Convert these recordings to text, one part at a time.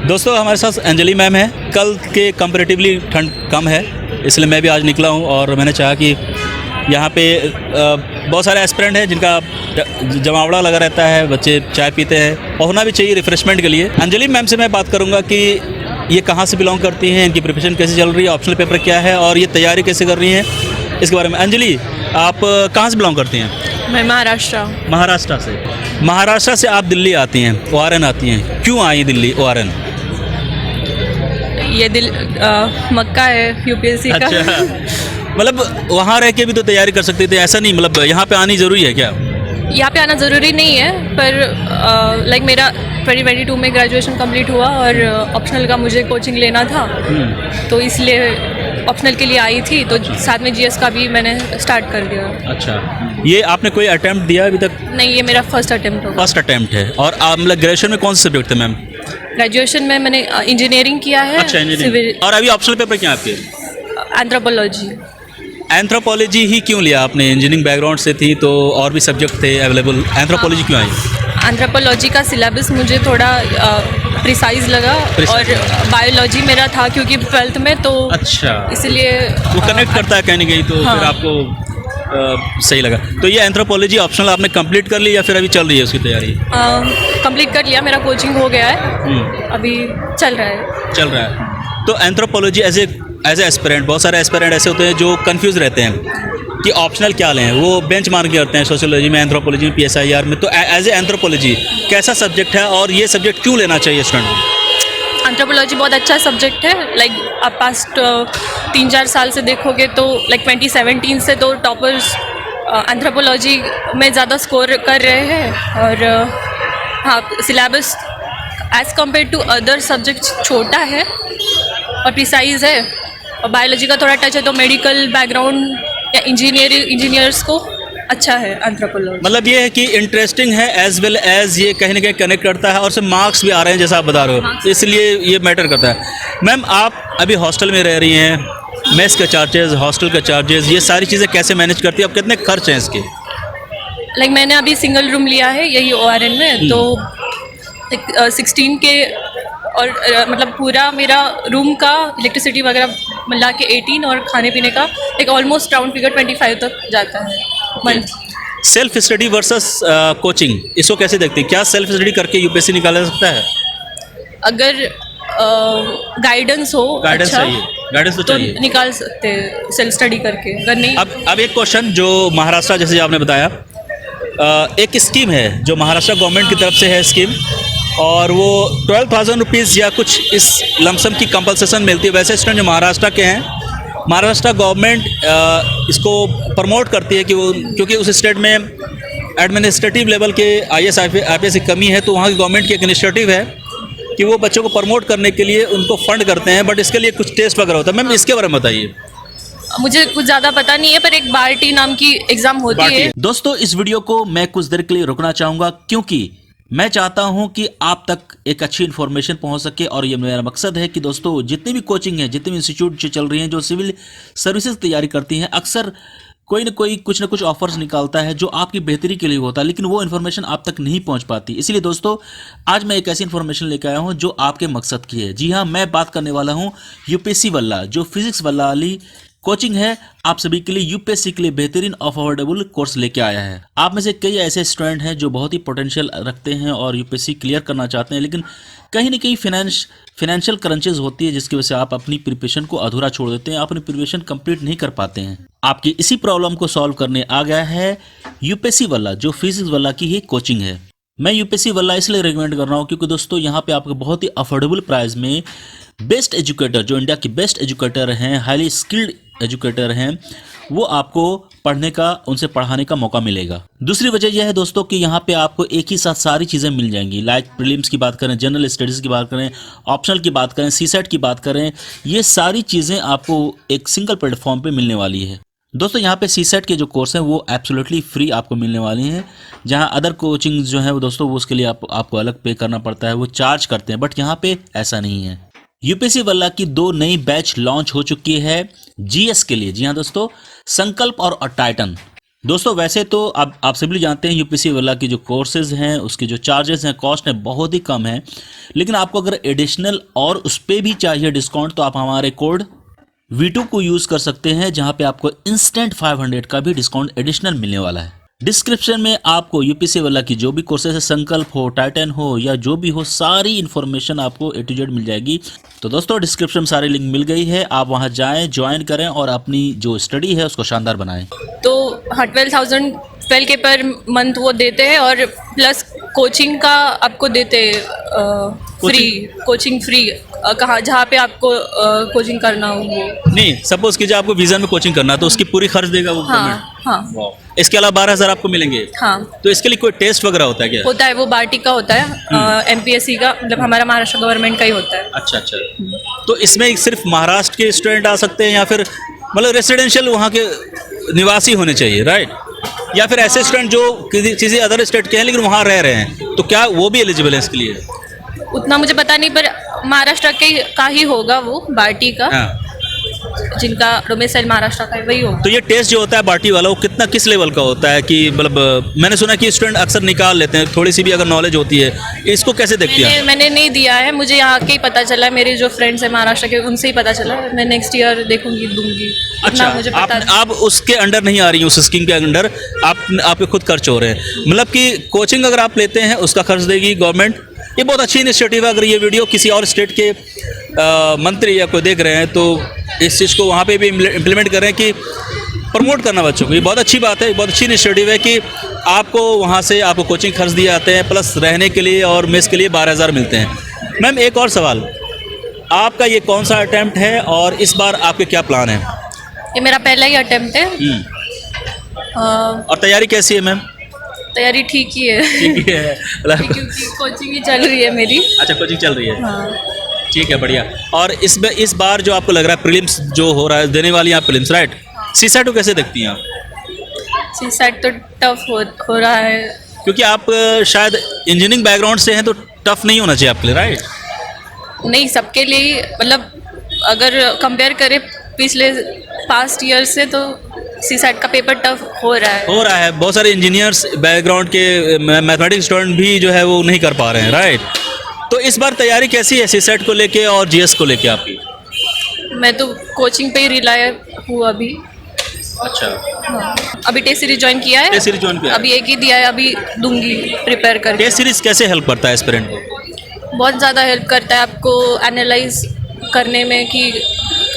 दोस्तों हमारे साथ अंजलि मैम है। कल के कंपैरेटिवली ठंड कम है, इसलिए मैं भी आज निकला हूँ और मैंने चाहा कि यहाँ पे बहुत सारे एस्पिरेंट हैं जिनका जमावड़ा लगा रहता है, बच्चे चाय पीते हैं और होना भी चाहिए रिफ्रेशमेंट के लिए। अंजलि मैम से मैं बात करूँगा कि ये कहाँ से बिलोंग करती हैं, इनकी प्रिपरेशन कैसे चल रही है, ऑप्शनल पेपर क्या है और ये तैयारी कैसे कर रही हैं, इसके बारे में। अंजलि, आप कहाँ से बिलोंग करती हैं? मैं महाराष्ट्र। महाराष्ट्र से आप दिल्ली आती हैं, ORN आती हैं। क्यों आई दिल्ली ORN? ये मक्का है यूपीएससी का। अच्छा, मतलब वहाँ रह के भी तो तैयारी कर सकते थे, ऐसा नहीं मतलब यहाँ पे आनी ज़रूरी है क्या? यहाँ पे आना ज़रूरी नहीं है, पर लाइक मेरा 2022 में ग्रेजुएशन कंप्लीट हुआ और ऑप्शनल का मुझे कोचिंग लेना था, तो इसलिए ऑप्शनल के लिए आई थी। तो साथ में जीएस का भी मैंने स्टार्ट कर दिया। अच्छा, ये आपने कोई अटेम्प्ट दिया अभी तक? नहीं, ये मेरा फर्स्ट अटेम्प्ट होगा। फर्स्ट अटेम्प्ट है। और आप मतलब ग्रेजुएशन में कौन से सब्जेक्ट थे मैम? ग्रेजुएशन में मैंने इंजीनियरिंग किया है। अच्छा, इंजीनियरिंग। और अभी ऑप्शनल पेपर क्या है आपके? एंथ्रोपोलॉजी। एंथ्रोपोलॉजी ही क्यों लिया आपने? इंजीनियरिंग बैकग्राउंड से थी तो और भी सब्जेक्ट थे अवेलेबल, एंथ्रोपोलॉजी क्यों आई? एंथ्रोपोलॉजी का सिलेबस मुझे थोड़ा प्रिसाइज लगा और बायोलॉजी मेरा था क्योंकि 12th में, तो अच्छा इसलिए वो कनेक्ट करता है कहीं ना कहीं, तो हाँ। फिर आपको सही लगा। तो ये एंथ्रोपोलॉजी ऑप्शनल आपने कंप्लीट कर ली या फिर अभी चल रही है उसकी तैयारी? कंप्लीट कर लिया, मेरा कोचिंग हो गया है, अभी चल रहा है। तो एंथ्रोपोलॉजी एज ए एस्पिरेंट, बहुत सारे एस्पिरेंट ऐसे होते हैं जो कंफ्यूज रहते हैं कि ऑप्शनल क्या लें। वो बेंच मार्क करते हैं सोशियोलॉजी में, एंथ्रोपोलॉजी में, PSIR में। तो एज ए एंथ्रोपोलॉजी कैसा सब्जेक्ट है और ये सब्जेक्ट क्यों लेना चाहिए स्टूडेंट? एंथ्रोपोलॉजी बहुत अच्छा सब्जेक्ट है। लाइक आप पास्ट 3-4 साल से देखोगे तो लाइक 2017 से तो टॉपर्स एंथ्रोपोलॉजी में ज़्यादा स्कोर कर रहे हैं। और हाँ, syllabus as compare to other subjects छोटा है और प्रिसाइज है, और बायोलॉजी का थोड़ा टच है, तो मेडिकल बैकग्राउंड या इंजीनियर्स को अच्छा है एंथ्रोपोलॉजी। मतलब ये है कि इंटरेस्टिंग है एज वेल एज ये कहीं ना कहीं कनेक्ट करता है और उससे मार्क्स भी आ रहे हैं जैसा आप बता रहे हो, तो इसलिए ये मैटर करता है। मैम, आप अभी हॉस्टल में रह रही हैं, मेस के चार्जेस, हॉस्टल के चार्जेस, ये सारी चीज़ें कैसे मैनेज करती है? अब कितने खर्च हैं इसके? लाइक मैंने अभी सिंगल रूम लिया है यही ORN में, तो 16 के और मतलब पूरा मेरा रूम का इलेक्ट्रिसिटी वगैरह मिला के 18 और खाने पीने का एक ऑलमोस्ट राउंड फिगर 25 तक जाता है month. Self study versus coaching, इसको कैसे देखते हैं? क्या सेल्फ स्टडी करके यूपीएससी निकाला जा सकता है? अगर गाइडेंस हो, गाइडेंस अच्छा, चाहिए, गाइडेंस तो चाहिए, निकाल सकते हैं सेल्फ स्टडी करके। अगर नहीं, अब एक क्वेश्चन जो महाराष्ट्र, जैसे आपने बताया, एक स्कीम है जो महाराष्ट्र गवर्नमेंट की तरफ से है स्कीम, और वो 12,000 रुपीज़ या कुछ इस लमसम की कंपलसेशन मिलती है। वैसे स्टूडेंट जो महाराष्ट्र के हैं, महाराष्ट्र गवर्नमेंट इसको प्रमोट करती है कि वो, क्योंकि उस स्टेट में एडमिनिस्ट्रेटिव लेवल के IAS IPS की कमी है, तो वहाँ की गवर्नमेंट की एक इनिशिएटिव है कि वो बच्चों को प्रमोट करने के लिए उनको फंड करते हैं, बट इसके लिए कुछ टेस्ट वगैरह होता है। मैम, इसके बारे में बताइए। मुझे कुछ ज़्यादा पता नहीं है, पर एक बार्टी नाम की एग्ज़ाम होती है। दोस्तों, इस वीडियो को मैं कुछ देर के लिए रुकना चाहूँगा क्योंकि मैं चाहता हूं कि आप तक एक अच्छी इन्फॉर्मेशन पहुंच सके, और ये मेरा मकसद है कि दोस्तों जितनी भी कोचिंग है, जितनी भी इंस्टीट्यूट चल रही हैं जो सिविल सर्विसेज तैयारी करती हैं, अक्सर कोई ना कोई कुछ ना कुछ ऑफर्स निकालता है जो आपकी बेहतरी के लिए होता है, लेकिन वो इन्फॉर्मेशन आप तक नहीं पहुंच पाती। इसलिए दोस्तों, आज मैं एक ऐसी इन्फॉर्मेशन लेकर आया हूं जो आपके मकसद की है। जी हाँ, मैं बात करने वाला हूँ यूपीएससी वाला, जो फिजिक्स वाला वाली कोचिंग है, आप सभी के लिए यूपीएससी के लिए बेहतरीन अफोर्डेबल कोर्स लेके आया है। आप में से कई ऐसे स्टूडेंट हैं जो बहुत ही पोटेंशियल रखते हैं और यूपीएससी क्लियर करना चाहते हैं, लेकिन कहीं ना कहीं फाइनेंशियल क्रंचेस होती है जिसकी वजह से आप अपनी प्रिपरेशन को अधूरा छोड़ देते हैं, अपनी प्रिपरेशन कंप्लीट नहीं कर पाते हैं। आपकी इसी प्रॉब्लम को सॉल्व करने आ गया है यूपीएससी वाला, जो फिजिक्स वाला की ही कोचिंग है। मैं यूपीएससी वाला इसलिए रिकमेंड कर रहा हूँ क्योंकि दोस्तों यहाँ पे आपको बहुत ही अफोर्डेबल प्राइस में बेस्ट एजुकेटर, जो इंडिया की बेस्ट एजुकेटर हैं, हाईली स्किल्ड एजुकेटर हैं, वो आपको पढ़ने का, उनसे पढ़ाने का मौका मिलेगा। दूसरी वजह यह है दोस्तों कि यहाँ पे आपको एक ही साथ सारी चीज़ें मिल जाएंगी। लाइक प्रीलिम्स की बात करें, जनरल स्टडीज़ की बात करें, ऑप्शनल की बात करें, CSET की बात करें, ये सारी चीज़ें आपको एक सिंगल प्लेटफॉर्म पे मिलने वाली है। दोस्तों यहाँ पे CSET के जो कोर्स हैं वो एब्सोल्युटली फ्री आपको मिलने वाले हैं, जहाँ अदर कोचिंग जो है वो दोस्तों वो उसके लिए आपको अलग पे करना पड़ता है, वो चार्ज करते हैं, बट यहाँ पे ऐसा नहीं है। यूपीएससी वाला की 2 नई बैच लॉन्च हो चुकी है जीएस के लिए। जी हाँ दोस्तों, संकल्प और टाइटन। दोस्तों वैसे तो आप सभी लोग जानते हैं यूपीएससी वाला की जो कोर्सेज हैं उसके जो चार्जेस हैं, कॉस्ट है, बहुत ही कम है। लेकिन आपको अगर एडिशनल और उस पर भी चाहिए डिस्काउंट तो आप हमारे कोड V2 को यूज़ कर सकते हैं, जहां पे आपको इंस्टेंट 500 का भी डिस्काउंट एडिशनल मिलने वाला है। डिस्क्रिप्शन में आपको यूपीएससी वाला की जो भी कोर्सेज है, संकल्प हो, टाइटन हो या जो भी हो, सारी इन्फॉर्मेशन आपको A to Z मिल जाएगी। तो दोस्तों डिस्क्रिप्शन में सारी लिंक मिल गई है, आप वहां जाएं, ज्वाइन करें और अपनी जो स्टडी है उसको शानदार बनाएं। तो हाँ 12 के पर मंथ वो देते हैं और प्लस कोचिंग का आपको देते फ्री, कोचिंग फ्री कहाँ जहाँ पे आपको कोचिंग करना हो वो। नहीं, सपोज कीजिए आपको वीज़ा में कोचिंग करना है तो उसकी पूरी खर्च देगा वो गवर्नमेंट? हाँ वाह। इसके अलावा 12,000 आपको मिलेंगे? हाँ तो इसके लिए कोई टेस्ट वगैरह होता है क्या? होता है, वो बार्टी का होता है, MPSC का, मतलब हमारा महाराष्ट्र गवर्नमेंट का ही होता है। अच्छा अच्छा। तो इसमें सिर्फ महाराष्ट्र के स्टूडेंट आ सकते हैं या फिर मतलब रेसिडेंशियल वहाँ के निवासी होने चाहिए, राइट? या फिर ऐसे स्टूडेंट जो किसी अदर स्टेट के हैं लेकिन वहाँ रह रहे हैं, तो क्या वो भी एलिजिबल है इसके लिए? उतना मुझे पता नहीं, पर महाराष्ट्र के का ही होगा वो बार्टी का। हाँ। जिनका डोमिसाइल महाराष्ट्र का है वही होगा। तो ये टेस्ट जो होता है बार्टी वाला, वो किस लेवल का होता है? कि मतलब मैंने सुना कि स्टूडेंट अक्सर निकाल लेते हैं, थोड़ी सी भी अगर नॉलेज होती है। इसको कैसे देखती हैं? मैंने नहीं दिया है, मुझे यहाँ के ही पता चला, मेरे जो फ्रेंड्स हैं महाराष्ट्र के उनसे ही पता चला। मैं नेक्स्ट ईयर देखूंगी, दूंगी। अच्छा, मुझे पता आप उसके अंडर नहीं आ रही हैं, उस स्कीम के अंडर आपके खुद खर्च हो रहे हैं। मतलब कि कोचिंग अगर आप लेते हैं उसका खर्च देगी गवर्नमेंट। ये बहुत अच्छी इनिशिएटिव है। अगर ये वीडियो किसी और स्टेट के मंत्री या कोई देख रहे हैं तो इस चीज़ को वहाँ पे भी इम्प्लीमेंट करें कि प्रमोट करना बच्चों को। ये बहुत अच्छी बात है, बहुत अच्छी इनिशिएटिव है कि आपको वहाँ से आपको कोचिंग खर्च दिए जाते हैं, प्लस रहने के लिए और मेस के लिए 12,000 मिलते हैं। मैम एक और सवाल, आपका ये कौन सा अटैम्प्ट है और इस बार आपके क्या प्लान है? ये मेरा पहला ही अटेम्प्ट है। और तैयारी कैसी है मैम? तैयारी ठीक ही है। ठीक है क्योंकि कोचिंग ही चल रही है मेरी। अच्छा, कोचिंग चल रही है। हाँ। ठीक है, बढ़िया। और इस बार जो आपको लग रहा है प्रीलिम्स जो हो रहा है, देने वाली आप प्रीलिम्स, राइट? सीसेट को कैसे देखती हैं आप? सीसेट तो टफ हो रहा है, क्योंकि आप शायद इंजीनियरिंग बैकग्राउंड से हैं तो टफ नहीं होना चाहिए आपके लिए, राइट? नहीं सबके लिए ही, मतलब अगर कंपेयर करें पिछले पास्ट ईयर से तो सीसेट का पेपर टफ हो रहा है। बहुत सारे इंजीनियर्स बैकग्राउंड के मैथमेटिक्स स्टूडेंट भी जो है वो नहीं कर पा रहे हैं, राइट? तो इस बार तैयारी कैसी है सीसेट को लेके और जीएस को लेके आपकी? मैं तो कोचिंग पे ही रिलाय हूँ अभी। अच्छा। हाँ। अभी टेस्ट सीरीज ज्वाइन किया है। टेस्ट सीरीज ज्वाइन किया है? अभी एक ही दिया है, अभी दूंगी प्रिपेयर करके। टेस्ट सीरीज कैसे हेल्प करता है एस्पिरेंट को? बहुत ज़्यादा हेल्प करता है आपको एनालाइज करने में कि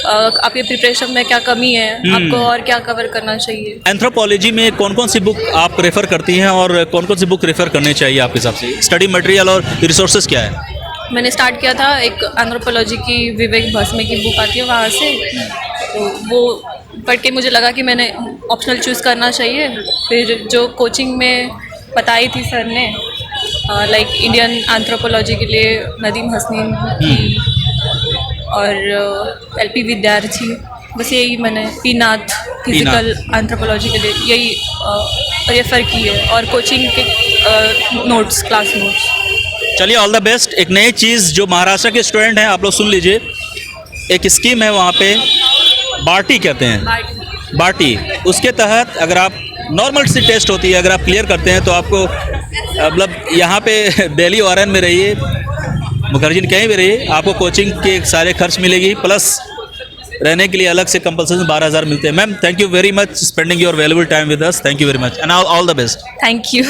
आपके प्रिपरेशन में क्या कमी है, आपको और क्या कवर करना चाहिए। एंथ्रोपोलॉजी में कौन कौन सी बुक आप रेफ़र करती हैं और कौन कौन सी बुक रेफ़र करनी चाहिए आपके हिसाब से? स्टडी मटेरियल और रिसोर्सेज क्या है? मैंने स्टार्ट किया था एक एंथ्रोपोलॉजी की, विवेक भस्मे की बुक आती है वहाँ से, तो वो पढ़ के मुझे लगा कि मैंने ऑप्शनल चूज़ करना चाहिए। फिर जो कोचिंग में बताई थी सर ने, लाइक इंडियन एंथ्रोपोलॉजी के लिए नदीम हसनीन की और LP विद्यार्थी, बस यही मैंने पी नाथ फिजिकल एंथ्रोपोलॉजी के लिए यही रेफ़र की है, और कोचिंग के नोट्स, क्लास नोट्स। चलिए, ऑल द बेस्ट। एक नई चीज़ जो महाराष्ट्र के स्टूडेंट हैं आप लोग सुन लीजिए, एक स्कीम है वहाँ पे, बार्टी कहते हैं, बार्टी। उसके तहत अगर आप नॉर्मल सी टेस्ट होती है, अगर आप क्लियर करते हैं तो आपको मतलब यहाँ पे दिल्ली ORN में रहिए, मुखर्जी कहीं भी रहिए, आपको कोचिंग के सारे खर्च मिलेगी, प्लस रहने के लिए अलग से कंपल्सरी 12,000 मिलते हैं। Ma'am thank you very much spending your valuable time with us. Thank you very much and all the best. Thank you.